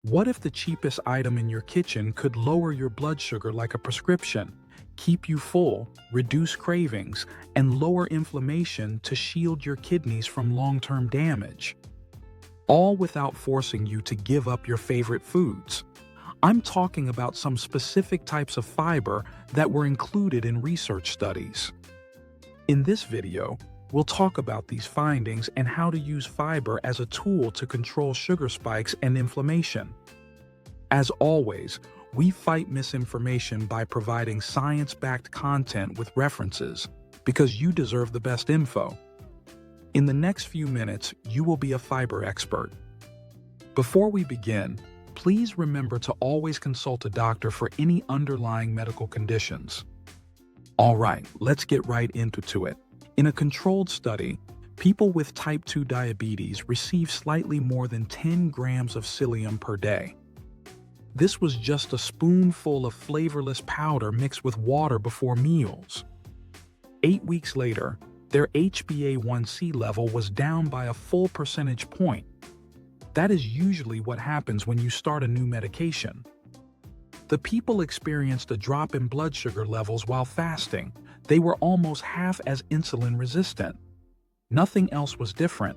What if the cheapest item in your kitchen could lower your blood sugar like a prescription, keep you full, reduce cravings, and lower inflammation to shield your kidneys from long-term damage? All without forcing you to give up your favorite foods. I'm talking about some specific types of fiber that were included in research studies. In this video, we'll talk about these findings and how to use fiber as a tool to control sugar spikes and inflammation. As always, we fight misinformation by providing science-backed content with references, because you deserve the best info. In the next few minutes, you will be a fiber expert. Before we begin, please remember to always consult a doctor for any underlying medical conditions. All right, let's get right into it. In a controlled study, people with type 2 diabetes received slightly more than 10 grams of psyllium per day. This was just a spoonful of flavorless powder mixed with water before meals. 8 weeks later, their HbA1c level was down by a full percentage point. That is usually what happens when you start a new medication. The people experienced a drop in blood sugar levels while fasting. They were almost half as insulin resistant. Nothing else was different.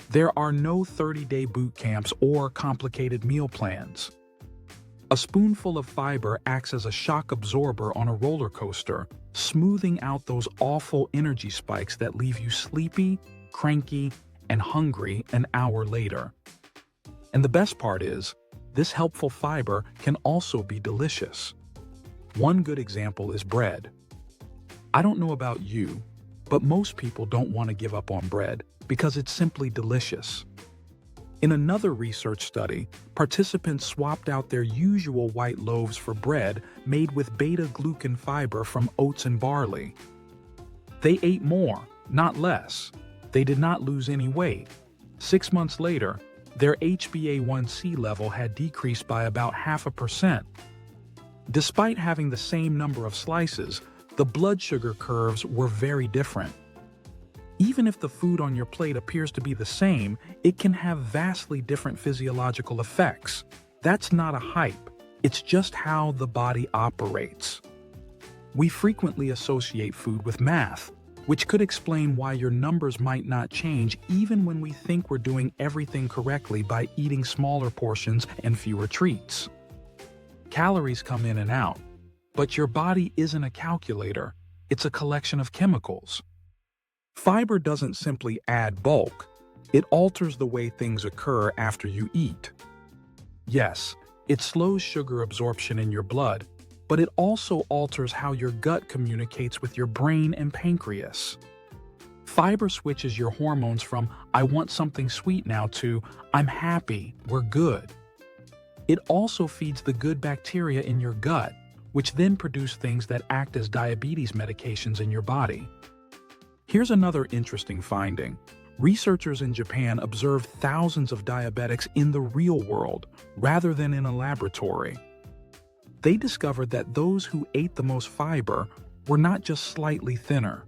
There are no 30-day boot camps or complicated meal plans. A spoonful of fiber acts as a shock absorber on a roller coaster, smoothing out those awful energy spikes that leave you sleepy, cranky, and hungry an hour later. And the best part is, this helpful fiber can also be delicious. One good example is bread. I don't know about you, but most people don't want to give up on bread because it's simply delicious. In another research study, participants swapped out their usual white loaves for bread made with beta-glucan fiber from oats and barley. They ate more, not less. They did not lose any weight. 6 months later, their HbA1c level had decreased by about 0.5%. Despite having the same number of slices, the blood sugar curves were very different. Even if the food on your plate appears to be the same, it can have vastly different physiological effects. That's not a hype. It's just how the body operates. We frequently associate food with math, which could explain why your numbers might not change even when we think we're doing everything correctly by eating smaller portions and fewer treats. Calories come in and out, but your body isn't a calculator. It's a collection of chemicals. Fiber doesn't simply add bulk, it alters the way things occur after you eat. Yes, it slows sugar absorption in your blood, but it also alters how your gut communicates with your brain and pancreas. Fiber switches your hormones from "I want something sweet now" to "I'm happy, we're good." It also feeds the good bacteria in your gut, which then produce things that act as diabetes medications in your body. Here's another interesting finding. Researchers in Japan observed thousands of diabetics in the real world rather than in a laboratory. They discovered that those who ate the most fiber were not just slightly thinner.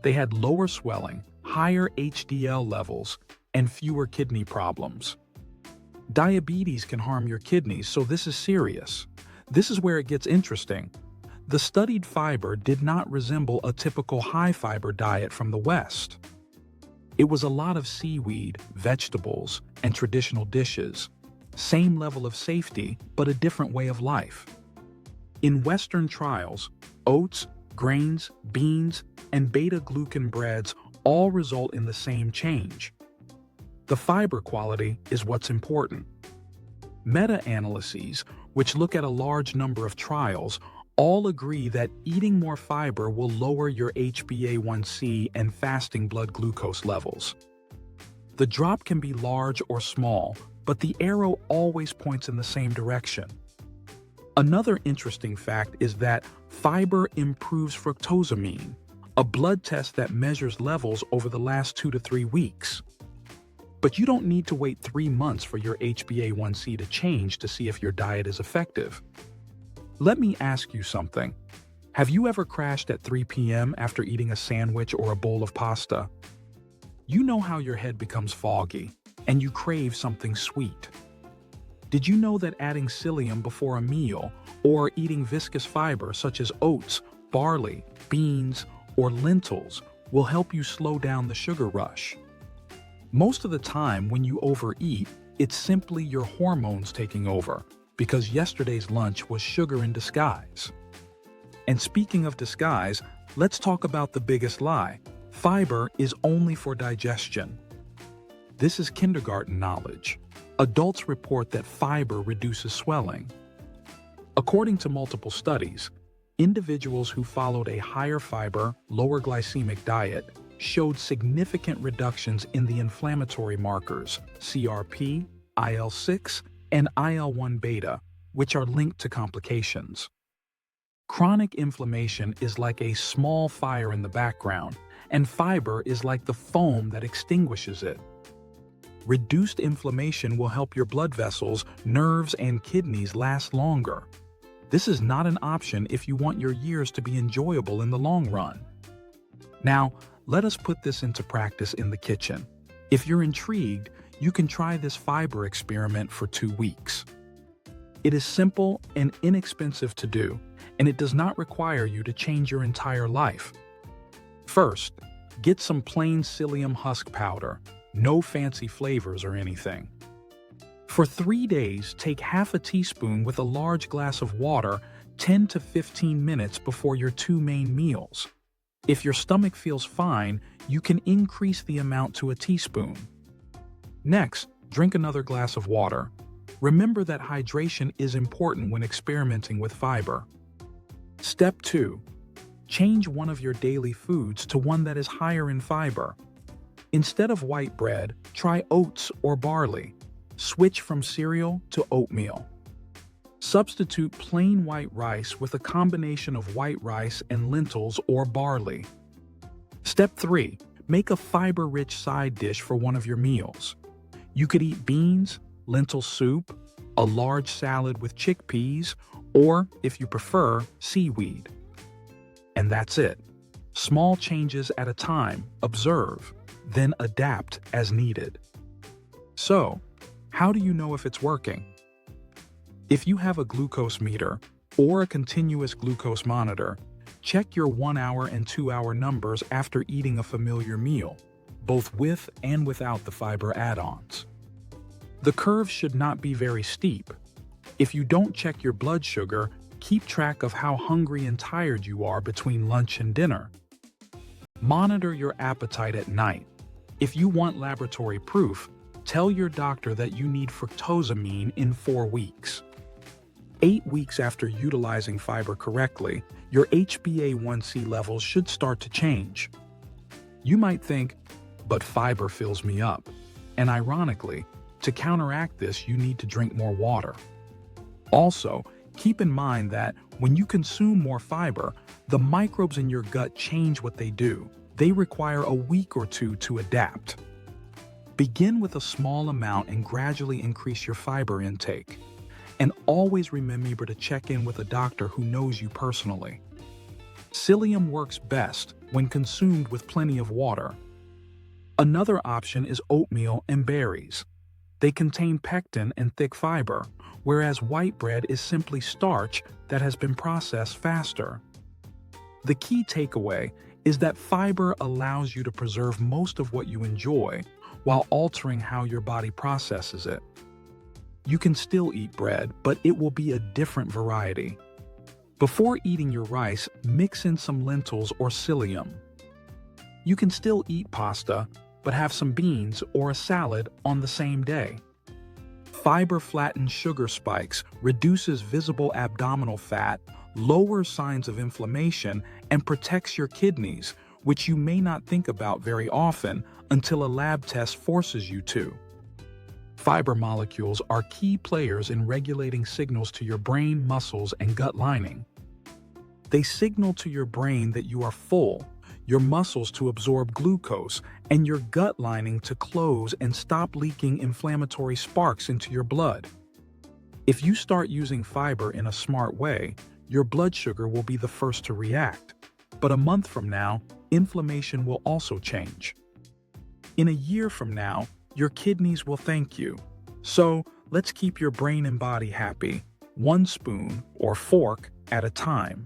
They had lower swelling, higher HDL levels, and fewer kidney problems. Diabetes can harm your kidneys, so this is serious. This is where it gets interesting. The studied fiber did not resemble a typical high-fiber diet from the West. It was a lot of seaweed, vegetables, and traditional dishes. Same level of safety, but a different way of life. In Western trials, oats, grains, beans, and beta-glucan breads all result in the same change. The fiber quality is what's important. Meta-analyses, which look at a large number of trials, all agree that eating more fiber will lower your HbA1c and fasting blood glucose levels. The drop can be large or small, but the arrow always points in the same direction. Another interesting fact is that fiber improves fructosamine, a blood test that measures levels over the last 2 to 3 weeks. But you don't need to wait 3 months for your HbA1c to change to see if your diet is effective. Let me ask you something. Have you ever crashed at 3 p.m. after eating a sandwich or a bowl of pasta? You know how your head becomes foggy, and you crave something sweet. Did you know that adding psyllium before a meal or eating viscous fiber such as oats, barley, beans, or lentils will help you slow down the sugar rush? Most of the time when you overeat, it's simply your hormones taking over because yesterday's lunch was sugar in disguise. And speaking of disguise, let's talk about the biggest lie. Fiber is only for digestion. This is kindergarten knowledge. Adults report that fiber reduces swelling. According to multiple studies, individuals who followed a higher fiber, lower glycemic diet showed significant reductions in the inflammatory markers CRP, IL-6, and IL-1 beta, which are linked to complications. Chronic inflammation is like a small fire in the background, and fiber is like the foam that extinguishes it. Reduced inflammation will help your blood vessels, nerves, and kidneys last longer. This is not an option if you want your years to be enjoyable in the long run. Now, let us put this into practice in the kitchen. If you're intrigued, you can try this fiber experiment for 2 weeks. It is simple and inexpensive to do, and it does not require you to change your entire life. First, get some plain psyllium husk powder, no fancy flavors or anything. For 3 days, take half a teaspoon with a large glass of water 10 to 15 minutes before your 2 main meals. If your stomach feels fine, you can increase the amount to a teaspoon. Next, drink another glass of water. Remember that hydration is important when experimenting with fiber. Step 2. Change one of your daily foods to one that is higher in fiber. Instead of white bread, try oats or barley. Switch from cereal to oatmeal. Substitute plain white rice with a combination of white rice and lentils or barley. Step 3. Make a fiber-rich side dish for one of your meals. You could eat beans, lentil soup, a large salad with chickpeas, or, if you prefer, seaweed. And that's it. Small changes at a time, observe, then adapt as needed. So, how do you know if it's working? If you have a glucose meter or a continuous glucose monitor, check your 1-hour and 2-hour numbers after eating a familiar meal, both with and without the fiber add-ons. The curve should not be very steep. If you don't check your blood sugar, keep track of how hungry and tired you are between lunch and dinner. Monitor your appetite at night. If you want laboratory proof, tell your doctor that you need fructosamine in 4 weeks. 8 weeks after utilizing fiber correctly, your HbA1c levels should start to change. You might think, but fiber fills me up. And ironically, to counteract this, you need to drink more water. Also, keep in mind that when you consume more fiber, the microbes in your gut change what they do. They require a week or 2 to adapt. Begin with a small amount and gradually increase your fiber intake. And always remember to check in with a doctor who knows you personally. Psyllium works best when consumed with plenty of water. Another option is oatmeal and berries. They contain pectin and thick fiber, whereas white bread is simply starch that has been processed faster. The key takeaway is that fiber allows you to preserve most of what you enjoy while altering how your body processes it. You can still eat bread, but it will be a different variety. Before eating your rice, mix in some lentils or psyllium. You can still eat pasta, but have some beans or a salad on the same day. Fiber flattens sugar spikes, reduces visible abdominal fat, lowers signs of inflammation, and protects your kidneys, which you may not think about very often until a lab test forces you to. Fiber molecules are key players in regulating signals to your brain, muscles, and gut lining. They signal to your brain that you are full, your muscles to absorb glucose, and your gut lining to close and stop leaking inflammatory sparks into your blood. If you start using fiber in a smart way, your blood sugar will be the first to react. But a month from now, inflammation will also change. In a year from now, your kidneys will thank you. So, Let's keep your brain and body happy, one spoon or fork at a time.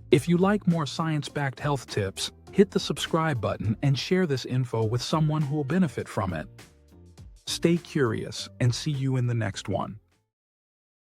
If you like more science-backed health tips, hit the subscribe button and share this info with someone who will benefit from it. Stay curious and see you in the next one.